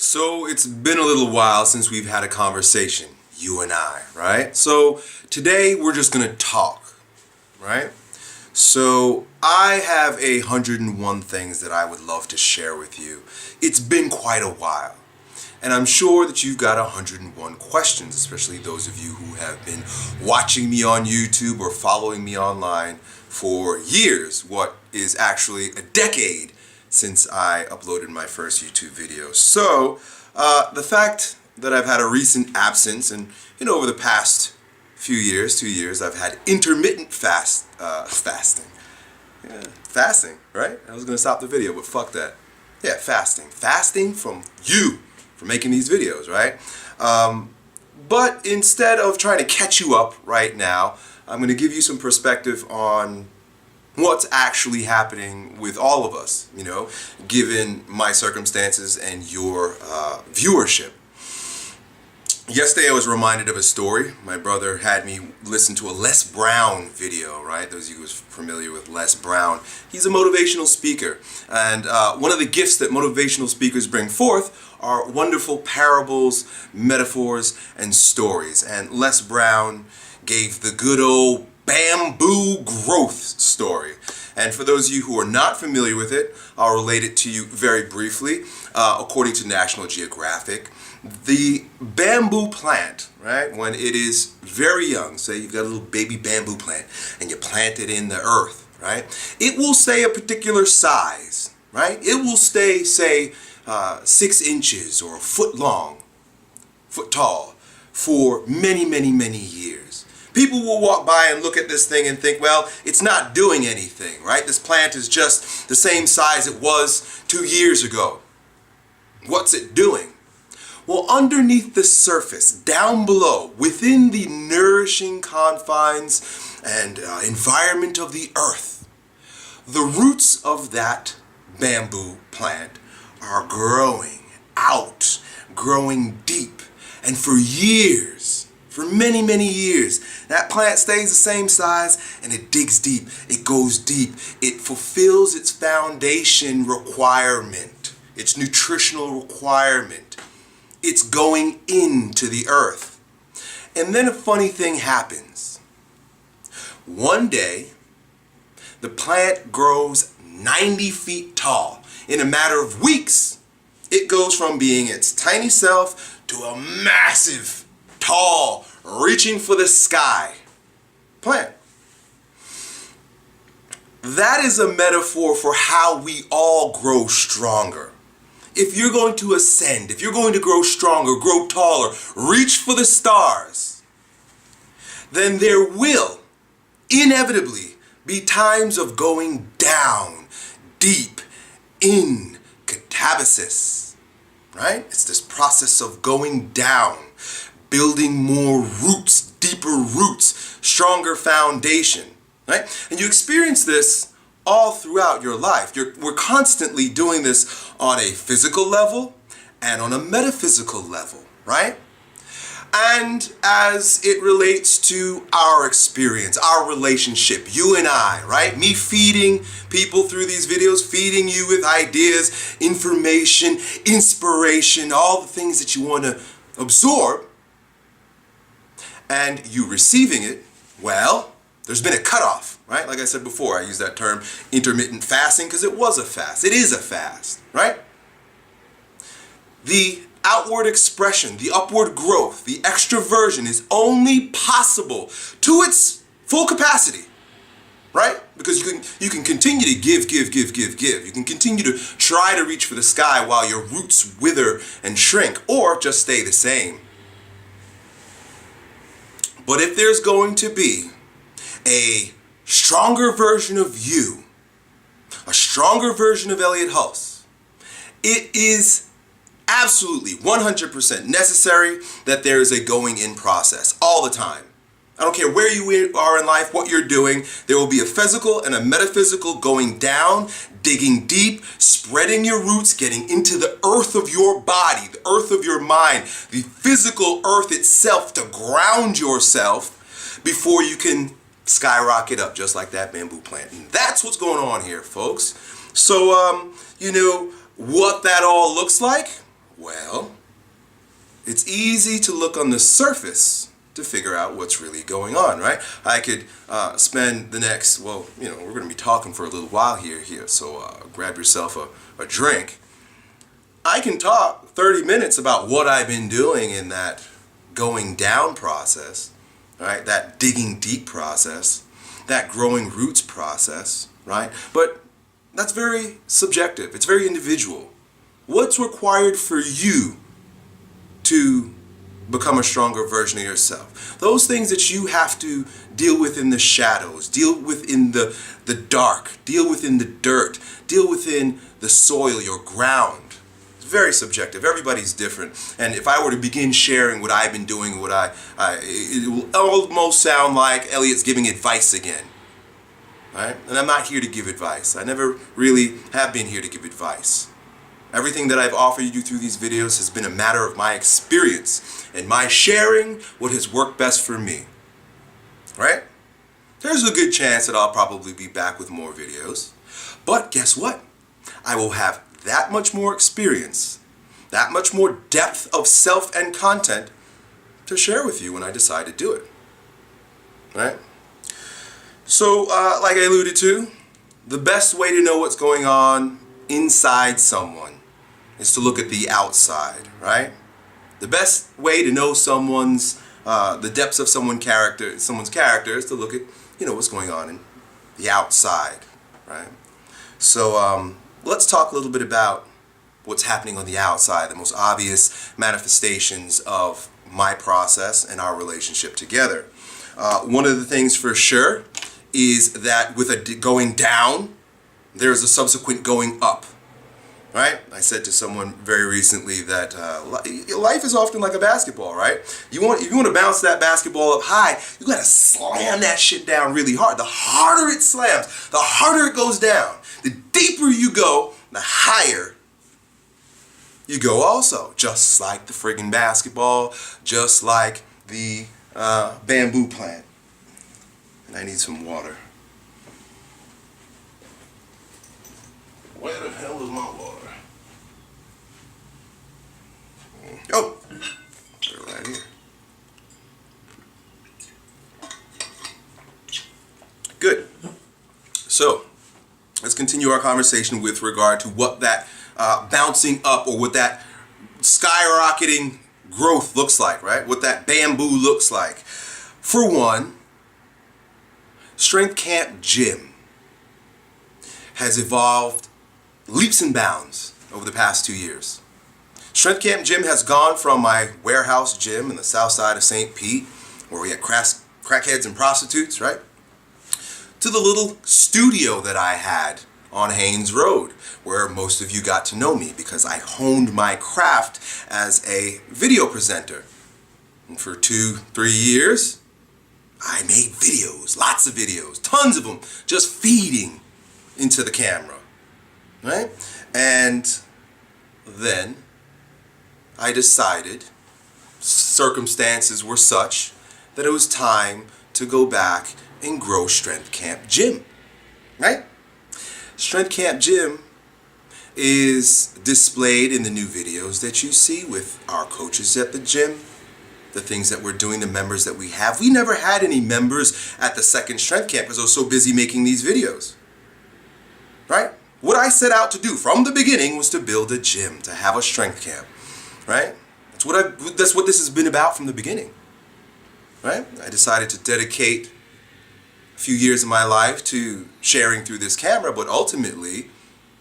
So it's been a little while since we've had a conversation, you and I, right? So today we're just gonna talk, right? So I have 101 things that I would love to share with you. It's been quite a while. And I'm sure that you've got 101 questions, especially those of you who have been watching me on YouTube or following me online for years, what is actually a decade since I uploaded my first YouTube video. So the fact that I've had a recent absence, and over the past few years, 2 years, I've had intermittent fasting. Yeah, fasting, right? I was gonna stop the video, but fuck that. Yeah, fasting from you for making these videos, right? But instead of trying to catch you up right now, I'm gonna give you some perspective on what's actually happening with all of us, given my circumstances and your viewership. Yesterday I was reminded of a story. My brother had me listen to a Les Brown video, right? Those of you who are familiar with Les Brown. He's a motivational speaker. And one of the gifts that motivational speakers bring forth are wonderful parables, metaphors, and stories. And Les Brown gave the good old bamboo growth story. And for those of you who are not familiar with it, I'll relate it to you very briefly. According to National Geographic, the bamboo plant, right, when it is very young, say you've got a little baby bamboo plant and you plant it in the earth, right, it will stay a particular size, right? It will stay, say, 6 inches or a foot long, foot tall for many, many, many years. People will walk by and look at this thing and think, well, it's not doing anything, right? This plant is just the same size it was 2 years ago. What's it doing? Well, underneath the surface, down below, within the nourishing confines and environment of the earth, the roots of that bamboo plant are growing out, growing deep, and for years, for many, many years, that plant stays the same size and it digs deep, it goes deep, it fulfills its foundation requirement, its nutritional requirement. It's going into the earth. And then a funny thing happens. One day, the plant grows 90 feet tall. In a matter of weeks, it goes from being its tiny self to a massive, tall, reaching for the sky plant. That is a metaphor for how we all grow stronger. If you're going to ascend, if you're going to grow stronger, grow taller, reach for the stars, then there will inevitably be times of going down, deep, in catabasis, right? It's this process of going down, building more roots, deeper roots, stronger foundation, right? And you experience this all throughout your life. We're constantly doing this on a physical level and on a metaphysical level, right? And as it relates to our experience, our relationship, you and I, right? Me feeding people through these videos, feeding you with ideas, information, inspiration, all the things that you want to absorb, and you receiving it, well, there's been a cutoff, right? Like I said before, I use that term intermittent fasting because it was a fast. It is a fast, right? The outward expression, the upward growth, the extroversion is only possible to its full capacity, right? Because you can continue to give. You can continue to try to reach for the sky while your roots wither and shrink, or just stay the same. But if there's going to be a stronger version of you, a stronger version of Elliott Hulse, it is absolutely 100% necessary that there is a going in process all the time. I don't care where you are in life, what you're doing, there will be a physical and a metaphysical going down, digging deep, spreading your roots, getting into the earth of your body, the earth of your mind, the physical earth itself to ground yourself before you can skyrocket up just like that bamboo plant. And that's what's going on here, folks. So, what that all looks like, Well, it's easy to look on the surface to figure out what's really going on, right? I could spend the next, well, we're going to be talking for a little while here, so grab yourself a drink. I can talk 30 minutes about what I've been doing in that going down process, right? That digging deep process, that growing roots process, right? But that's very subjective. It's very individual. What's required for you to become a stronger version of yourself? Those things that you have to deal with in the shadows, deal with in the dark, deal with in the dirt, deal within the soil, your ground. It's very subjective. Everybody's different. And if I were to begin sharing what I've been doing, it will almost sound like Elliott's giving advice again. Right? And I'm not here to give advice. I never really have been here to give advice. Everything that I've offered you through these videos has been a matter of my experience and my sharing what has worked best for me. Right? There's a good chance that I'll probably be back with more videos. But guess what? I will have that much more experience, that much more depth of self and content to share with you when I decide to do it. Right? So, like I alluded to, the best way to know what's going on inside someone is to look at the outside, right? The best way to know the depths of someone's character is to look at, what's going on in the outside, right? So let's talk a little bit about what's happening on the outside, the most obvious manifestations of my process and our relationship together. One of the things for sure is that with a going down, there's a subsequent going up. Right? I said to someone very recently that life is often like a basketball, right? If you want to bounce that basketball up high, you gotta slam that shit down really hard. The harder it slams, the harder it goes down. The deeper you go, the higher you go also. Just like the friggin' basketball, just like the bamboo plant. And I need some water. Where the hell is my water? Oh, they're right here. Good. So, let's continue our conversation with regard to what that bouncing up or what that skyrocketing growth looks like, right? What that bamboo looks like. For one, Strength Camp Gym has evolved leaps and bounds over the past 2 years. Strength Camp Gym has gone from my warehouse gym in the south side of St. Pete, where we had crackheads and prostitutes, right? To the little studio that I had on Haynes Road, where most of you got to know me because I honed my craft as a video presenter. And for 2-3 years, I made videos, lots of videos, tons of them, just feeding into the camera. Right? And then I decided circumstances were such that it was time to go back and grow Strength Camp Gym. Right? Strength Camp Gym is displayed in the new videos that you see with our coaches at the gym, the things that we're doing, the members that we have. We never had any members at the second Strength Camp because I was so busy making these videos. Right? What I set out to do from the beginning was to build a gym, to have a strength camp, right? That's what this has been about from the beginning, right? I decided to dedicate a few years of my life to sharing through this camera, but ultimately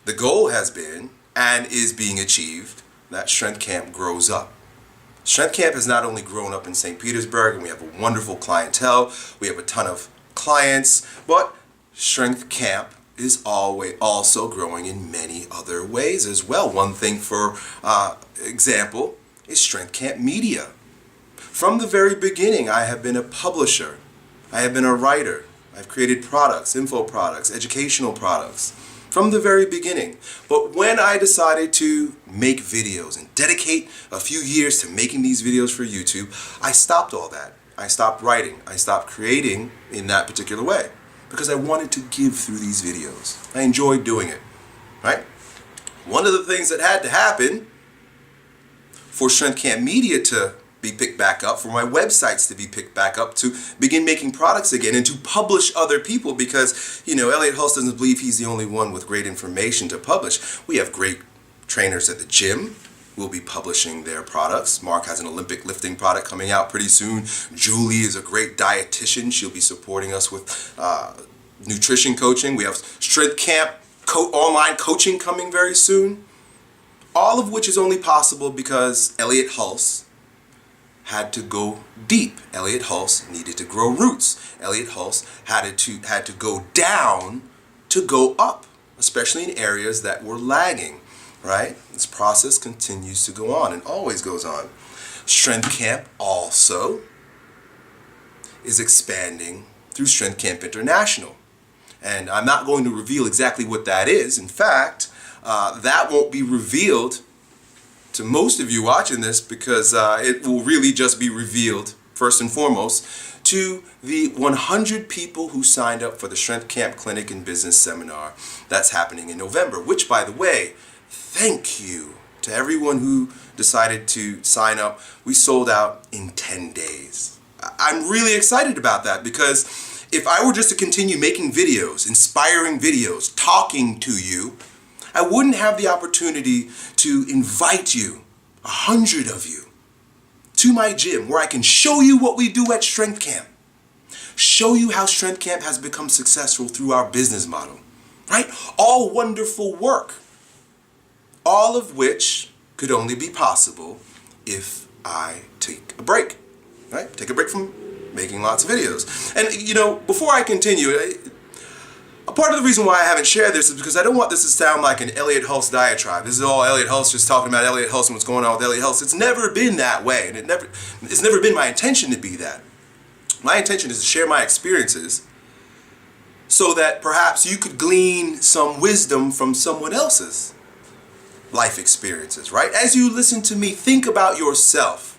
the goal has been and is being achieved that Strength Camp grows up. Strength Camp has not only grown up in St. Petersburg, and we have a wonderful clientele, we have a ton of clients, but Strength Camp is always also growing in many other ways as well. One thing, for example, is Strength Camp Media. From the very beginning, I have been a publisher. I have been a writer. I've created products, info products, educational products. From the very beginning. But when I decided to make videos and dedicate a few years to making these videos for YouTube, I stopped all that. I stopped writing. I stopped creating in that particular way. Because I wanted to give through these videos. I enjoyed doing it, right? One of the things that had to happen for Strength Camp Media to be picked back up, for my websites to be picked back up, to begin making products again, and to publish other people, because, Elliott Hulse doesn't believe he's the only one with great information to publish. We have great trainers at the gym who will be publishing their products. Mark has an Olympic lifting product coming out pretty soon. Julie is a great dietitian. She'll be supporting us with nutrition coaching. We have Strength Camp online coaching coming very soon. All of which is only possible because Elliott Hulse had to go deep. Elliott Hulse needed to grow roots. Elliott Hulse had to go down to go up, especially in areas that were lagging, right? This process continues to go on and always goes on. Strength Camp also is expanding through Strength Camp International. And I'm not going to reveal exactly what that is. In fact, that won't be revealed to most of you watching this, because it will really just be revealed, first and foremost, to the 100 people who signed up for the Strength Camp Clinic and Business Seminar that's happening in November, which, by the way, thank you to everyone who decided to sign up. We sold out in 10 days. I'm really excited about that, because if I were just to continue making videos, inspiring videos, talking to you, I wouldn't have the opportunity to invite you, 100 of you, to my gym where I can show you what we do at Strength Camp. Show you how Strength Camp has become successful through our business model, right? All wonderful work. All of which could only be possible if I take a break, right? Take a break from making lots of videos. And, before I continue, a part of the reason why I haven't shared this is because I don't want this to sound like an Elliott Hulse diatribe. This is all Elliott Hulse, just talking about Elliott Hulse and what's going on with Elliott Hulse. It's never been that way, and it's never been my intention to be that. My intention is to share my experiences so that perhaps you could glean some wisdom from someone else's life experiences, right? As you listen to me, think about yourself.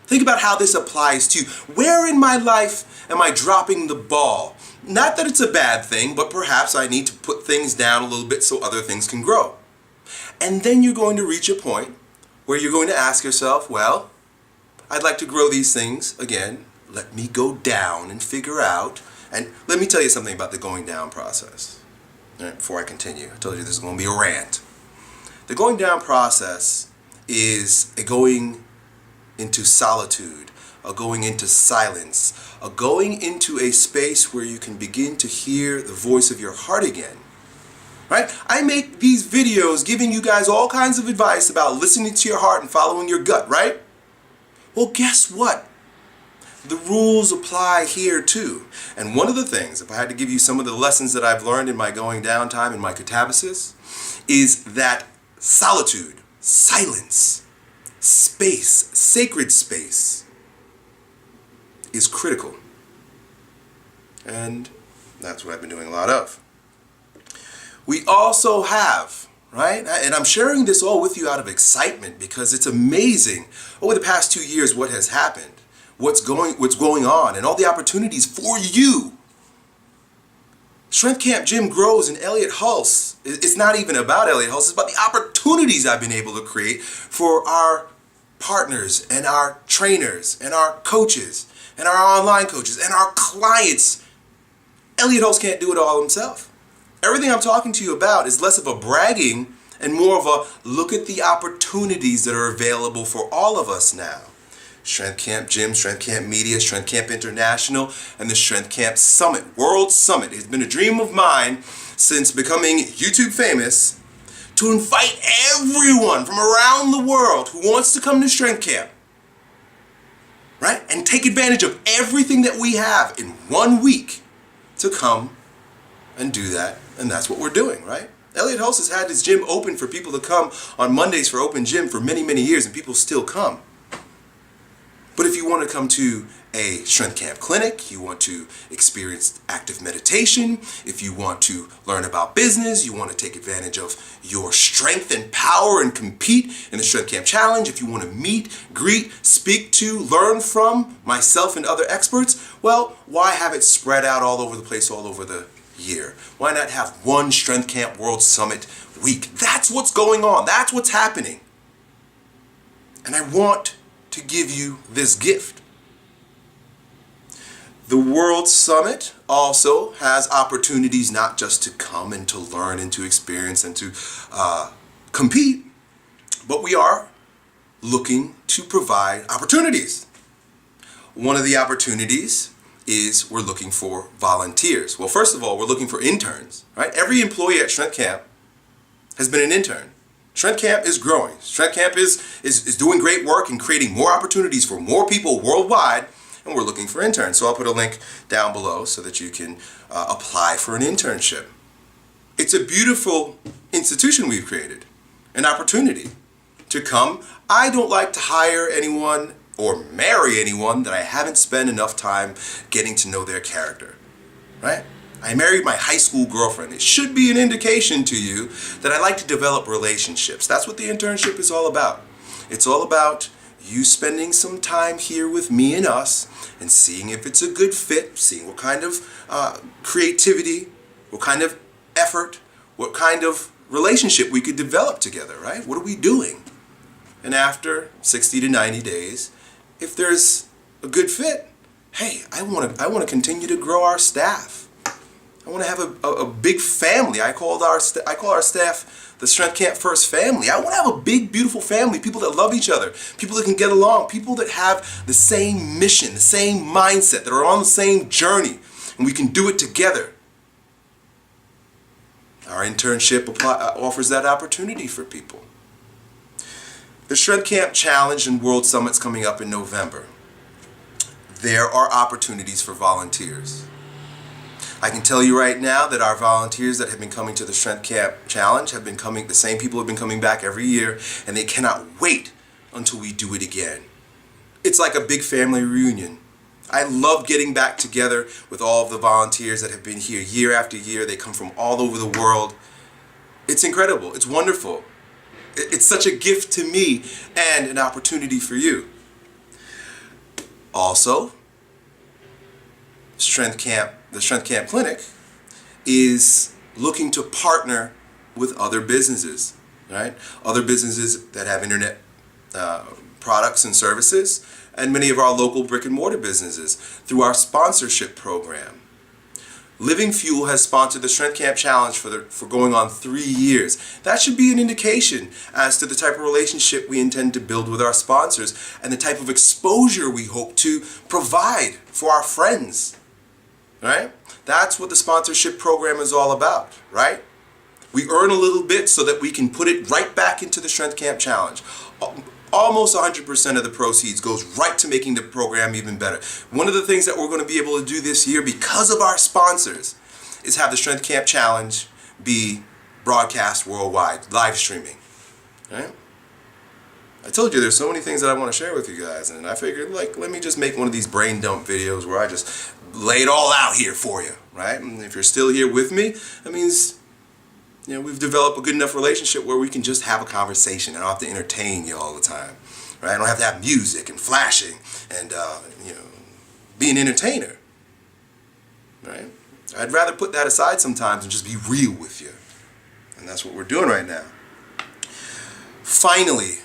Think about how this applies to you. Where in my life am I dropping the ball? Not that it's a bad thing, but perhaps I need to put things down a little bit so other things can grow. And then you're going to reach a point where you're going to ask yourself, well, I'd like to grow these things again. Let me go down and figure out. And let me tell you something about the going down process. All right, before I continue, I told you this is going to be a rant. The going down process is a going into solitude, a going into silence, a going into a space where you can begin to hear the voice of your heart again. Right? I make these videos giving you guys all kinds of advice about listening to your heart and following your gut, right? Well, guess what? The rules apply here too. And one of the things, if I had to give you some of the lessons that I've learned in my going down time in my catabasis, is that solitude, silence, space, sacred space, is critical. And that's what I've been doing a lot of. We also have, right? And I'm sharing this all with you out of excitement because it's amazing over the past 2 years what has happened, what's going on, and all the opportunities for you. Strength Camp Gym grows in Elliott Hulse. It's not even about Elliott Hulse, it's about the opportunities I've been able to create for our partners and our trainers and our coaches and our online coaches and our clients. Elliott Hulse can't do it all himself. Everything I'm talking to you about is less of a bragging and more of a look at the opportunities that are available for all of us now. Strength Camp Gym, Strength Camp Media, Strength Camp International, and the Strength Camp Summit, World Summit. It's been a dream of mine since becoming YouTube famous to invite everyone from around the world who wants to come to Strength Camp, right? And take advantage of everything that we have in 1 week to come and do that. And that's what we're doing, right? Elliott Hulse has had his gym open for people to come on Mondays for open gym for many, many years, and people still come. But if you want to come to a Strength Camp clinic, you want to experience active meditation, if you want to learn about business, you want to take advantage of your strength and power and compete in the Strength Camp Challenge, if you want to meet, greet, speak to, learn from myself and other experts, well, why have it spread out all over the place, all over the year? Why not have one Strength Camp World Summit week? That's what's going on. That's what's happening. And I want to give you this gift. The World Summit also has opportunities not just to come and to learn and to experience and to compete, but we are looking to provide opportunities. One of the opportunities is we're looking for volunteers. Well, first of all, we're looking for interns, right? Every employee at Strength Camp has been an intern. Strength Camp is growing. Strength Camp is doing great work and creating more opportunities for more people worldwide, and we're looking for interns. So I'll put a link down below so that you can apply for an internship. It's a beautiful institution we've created, an opportunity to come. I don't like to hire anyone or marry anyone that I haven't spent enough time getting to know their character, right? I married my high school girlfriend. It should be an indication to you that I like to develop relationships. That's what the internship is all about. It's all about you spending some time here with me and us and seeing if it's a good fit, seeing what kind of creativity, what kind of effort, what kind of relationship we could develop together, right? What are we doing? And after 60 to 90 days, if there's a good fit, hey, I want to continue to grow our staff. I want to have a big family. I call our staff the Strength Camp First family. I want to have a big, beautiful family, people that love each other, people that can get along, people that have the same mission, the same mindset, that are on the same journey, and we can do it together. Our internship offers that opportunity for people. The Strength Camp Challenge and World Summit's coming up in November. There are opportunities for volunteers. I can tell you right now that our volunteers that have been coming to the Strength Camp Challenge have been coming, the same people have been coming back every year, and they cannot wait until we do it again. It's like a big family reunion. I love getting back together with all of the volunteers that have been here year after year. They come from all over the world. It's incredible. It's wonderful. It's such a gift to me and an opportunity for you. Also, the Strength Camp Clinic is looking to partner with other businesses, right? Other businesses that have internet products and services, and many of our local brick and mortar businesses through our sponsorship program. Living Fuel has sponsored the Strength Camp Challenge for going on 3 years. That should be an indication as to the type of relationship we intend to build with our sponsors and the type of exposure we hope to provide for our friends, right? That's what the sponsorship program is all about, right? We earn a little bit so that we can put it right back into the Strength Camp Challenge. Almost 100% of the proceeds goes right to making the program even better. One of the things that we're going to be able to do this year because of our sponsors is have the Strength Camp Challenge be broadcast worldwide, live streaming. Right? I told you there's so many things that I want to share with you guys, and I figured, like, let me just make one of these brain dump videos where I just lay it all out here for you, right? And if you're still here with me, that means, you know, we've developed a good enough relationship where we can just have a conversation. I don't have to entertain you all the time, right? I don't have to have music and flashing and, you know, be an entertainer, right? I'd rather put that aside sometimes and just be real with you. And that's what we're doing right now. Finally,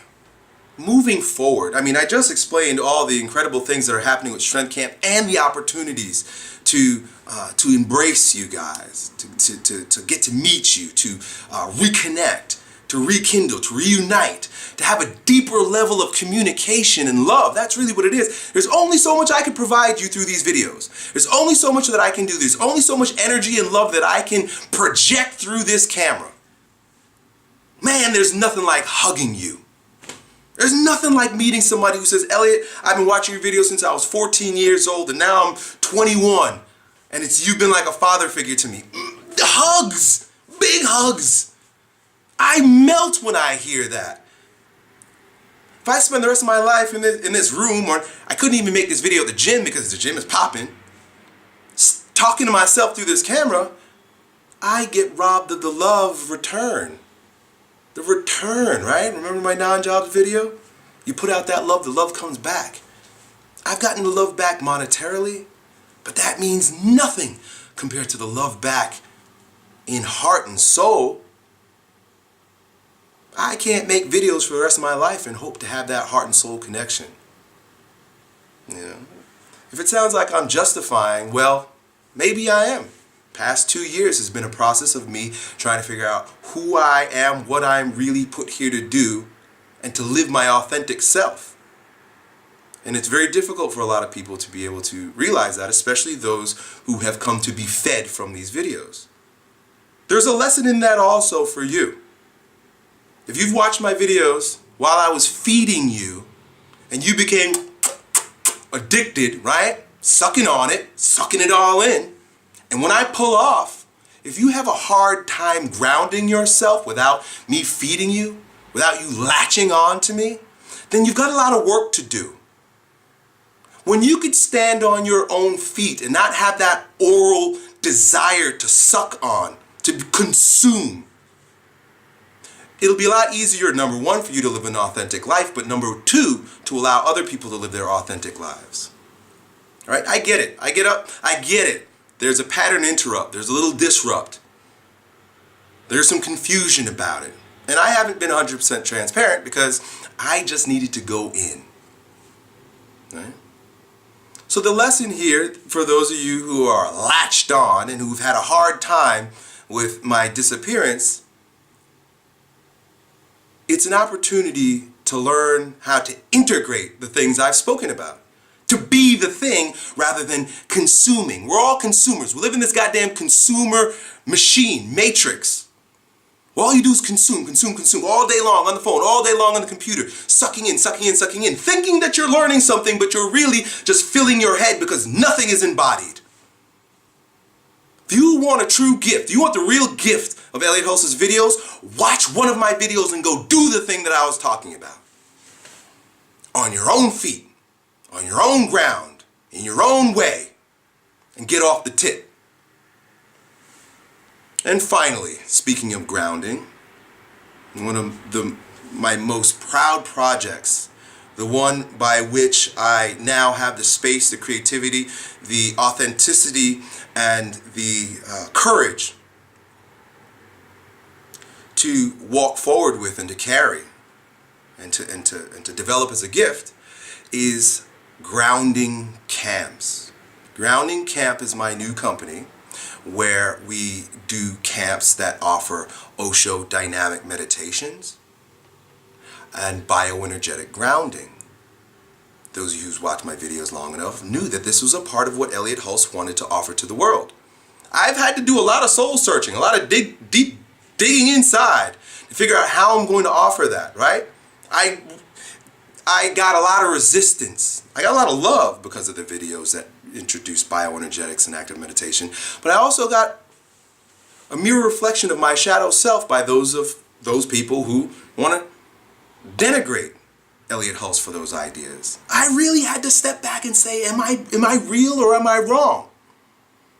moving forward, I mean, I just explained all the incredible things that are happening with Strength Camp and the opportunities to embrace you guys, to get to meet you, to reconnect, to rekindle, to reunite, to have a deeper level of communication and love. That's really what it is. There's only so much I can provide you through these videos. There's only so much that I can do. There's only so much energy and love that I can project through this camera. Man, there's nothing like hugging you. There's nothing like meeting somebody who says, Elliott, I've been watching your videos since I was 14 years old and now I'm 21. And you've been like a father figure to me. Hugs! Big hugs! I melt when I hear that. If I spend the rest of my life in this room, or I couldn't even make this video at the gym because the gym is popping, talking to myself through this camera, I get robbed of the love return. The return, right? Remember my non-jobs video? You put out that love, the love comes back. I've gotten the love back monetarily, but that means nothing compared to the love back in heart and soul. I can't make videos for the rest of my life and hope to have that heart and soul connection. You know? If it sounds like I'm justifying, well, maybe I am. Past 2 years has been a process of me trying to figure out who I am, what I'm really put here to do, and to live my authentic self. And it's very difficult for a lot of people to be able to realize that, especially those who have come to be fed from these videos. There's a lesson in that also for you. If you've watched my videos while I was feeding you and you became addicted, right? Sucking on it, sucking it all in. And when I pull off, if you have a hard time grounding yourself without me feeding you, without you latching on to me, then you've got a lot of work to do. When you could stand on your own feet and not have that oral desire to suck on, to consume, it'll be a lot easier, number one, for you to live an authentic life, but number two, to allow other people to live their authentic lives. All right? I get it. I get it. There's a pattern interrupt. There's a little disrupt. There's some confusion about it. And I haven't been 100% transparent because I just needed to go in. Right? So the lesson here, for those of you who are latched on and who've had a hard time with my disappearance, it's an opportunity to learn how to integrate the things I've spoken about. To be the thing rather than consuming. We're all consumers. We live in this goddamn consumer machine, matrix. All you do is consume, consume, consume, all day long on the phone, all day long on the computer, sucking in, sucking in, sucking in, thinking that you're learning something, but you're really just filling your head because nothing is embodied. If you want a true gift, you want the real gift of Elliott Hulse's videos, watch one of my videos and go do the thing that I was talking about. On your own feet, on your own ground, in your own way, and get off the tip. And finally, speaking of grounding, one of my most proud projects, the one by which I now have the space, the creativity, the authenticity, and the courage to walk forward with and to carry and to develop as a gift, is Grounding Camps. Grounding Camp is my new company where we do camps that offer Osho dynamic meditations and bioenergetic grounding. Those of you who's watched my videos long enough knew that this was a part of what Elliott Hulse wanted to offer to the world. I've had to do a lot of soul searching, a lot of deep digging inside to figure out how I'm going to offer that, right? I got a lot of resistance. I got a lot of love because of the videos that introduced bioenergetics and active meditation, but I also got a mirror reflection of my shadow self by those people who want to denigrate Elliott Hulse for those ideas. I really had to step back and say, am I real or am I wrong?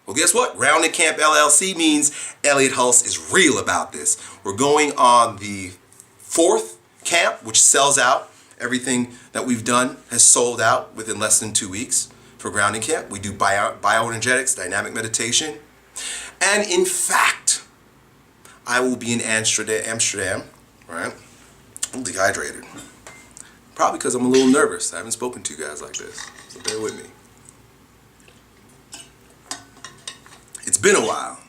Well, guess what? Grounding Camp LLC means Elliott Hulse is real about this. We're going on the 4th camp, which sells out. Everything that we've done has sold out within less than 2 weeks for Grounding Camp. We do bioenergetics, dynamic meditation. And in fact, I will be in Amsterdam, right? I'm dehydrated. Probably because I'm a little nervous. I haven't spoken to you guys like this, so bear with me. It's been a while.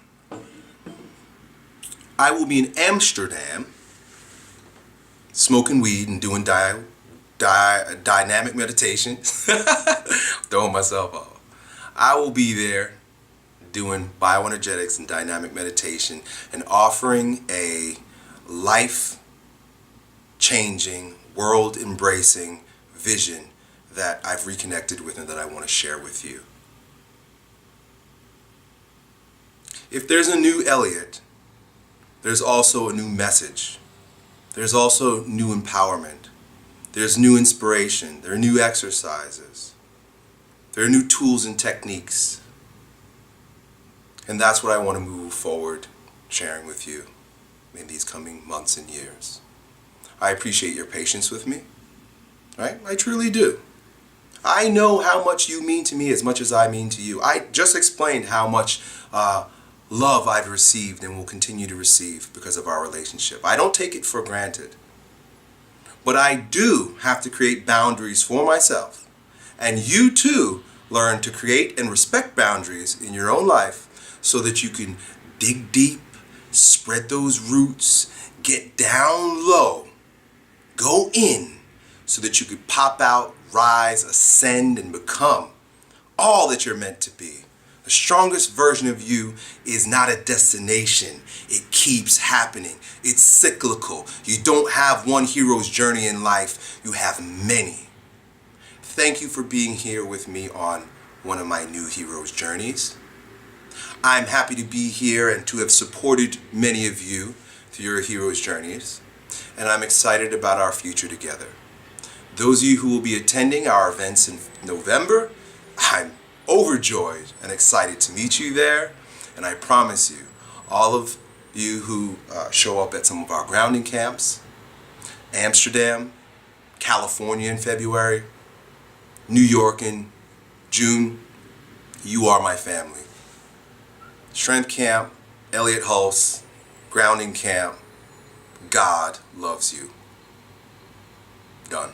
I will be in Amsterdam smoking weed and doing dynamic meditation. Throwing myself off. I will be there doing bioenergetics and dynamic meditation and offering a life-changing, world-embracing vision that I've reconnected with and that I want to share with you. If there's a new Elliott, there's also a new message. There's also new empowerment. There's new inspiration. There are new exercises. There are new tools and techniques. And that's what I want to move forward sharing with you in these coming months and years. I appreciate your patience with me. Right? I truly do. I know how much you mean to me as much as I mean to you. I just explained how much love I've received and will continue to receive because of our relationship. I don't take it for granted. But I do have to create boundaries for myself. And you too learn to create and respect boundaries in your own life so that you can dig deep, spread those roots, get down low, go in so that you could pop out, rise, ascend, and become all that you're meant to be. The strongest version of you is not a destination. It keeps happening. It's cyclical. You don't have one hero's journey in life. You have many. Thank you for being here with me on one of my new hero's journeys. I'm happy to be here and to have supported many of you through your hero's journeys. And I'm excited about our future together. Those of you who will be attending our events in November, I'm overjoyed and excited to meet you there. And I promise you, all of you who show up at some of our grounding camps, Amsterdam, California in February, New York in June, you are my family. Strength Camp, Elliott Hulse, Grounding Camp, God loves you. Done.